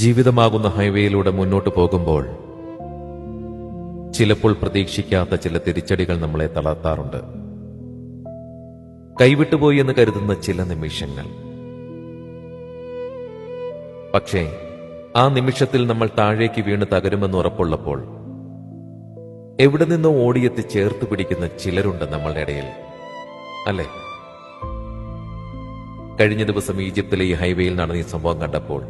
ജീവിതമാകുന്ന ഹൈവേയിലൂടെ മുന്നോട്ടു പോകുമ്പോൾ ചിലപ്പോൾ പ്രതീക്ഷിക്കാത്ത ചില തിരിച്ചടികൾ നമ്മളെ തളർത്താറുണ്ട്. കൈവിട്ടുപോയി എന്ന് കരുതുന്ന ചില നിമിഷങ്ങൾ. പക്ഷേ ആ നിമിഷത്തിൽ നമ്മൾ താഴേക്ക് വീണ് തകരുമെന്ന് ഉറപ്പുള്ളപ്പോൾ എവിടെ നിന്നോ ഓടിയെത്തി ചേർത്ത് പിടിക്കുന്ന ചിലരുണ്ട് നമ്മളുടെ ഇടയിൽ, അല്ലേ? കഴിഞ്ഞ ദിവസം ഈജിപ്തിലെ ഈ ഹൈവേയിൽ നടന്ന ഈ സംഭവം കണ്ടപ്പോൾ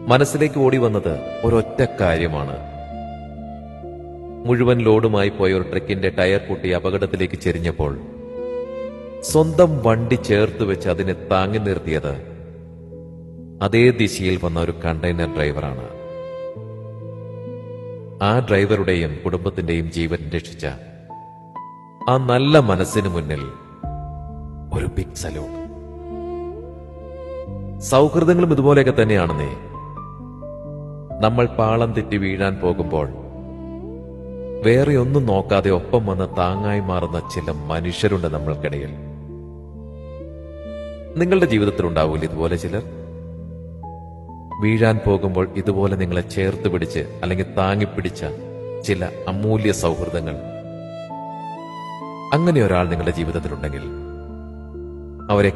മനസ്സിലേക്ക് ഓടി വന്നത് ഒരൊറ്റ കാര്യമാണ്. മുഴുവൻ ലോഡുമായി പോയ ഒരു ട്രക്കിന്റെ ടയർ പൊട്ടി അപകടത്തിലേക്ക് ചെരിഞ്ഞപ്പോൾ സ്വന്തം വണ്ടി ചേർത്ത് വെച്ച് അതിനെ താങ്ങി നിർത്തിയത് അതേ ദിശയിൽ വന്ന ഒരു കണ്ടെയ്നർ ഡ്രൈവറാണ്. ആ ഡ്രൈവറുടെയും കുടുംബത്തിന്റെയും ജീവൻ രക്ഷിച്ച ആ നല്ല മനസ്സിന് മുന്നിൽ ഒരു ബിഗ് സല്യൂട്ട്. സൗഹൃദങ്ങളും ഇതുപോലെയൊക്കെ തന്നെയാണെന്നേ. നമ്മൾ പാളം തെറ്റി വീഴാൻ പോകുമ്പോൾ വേറെ ഒന്നും നോക്കാതെ ഒപ്പം വന്ന് താങ്ങായി മാറുന്ന ചില മനുഷ്യരുണ്ട് നമ്മൾക്കിടയിൽ. നിങ്ങളുടെ ജീവിതത്തിൽ ഉണ്ടാവൂല ഇതുപോലെ ചിലർ? വീഴാൻ പോകുമ്പോൾ ഇതുപോലെ നിങ്ങളെ ചേർത്ത് പിടിച്ച് അല്ലെങ്കിൽ താങ്ങിപ്പിടിച്ച ചില അമൂല്യ സൗഹൃദങ്ങൾ. അങ്ങനെ ഒരാൾ നിങ്ങളുടെ ജീവിതത്തിലുണ്ടെങ്കിൽ അവരെ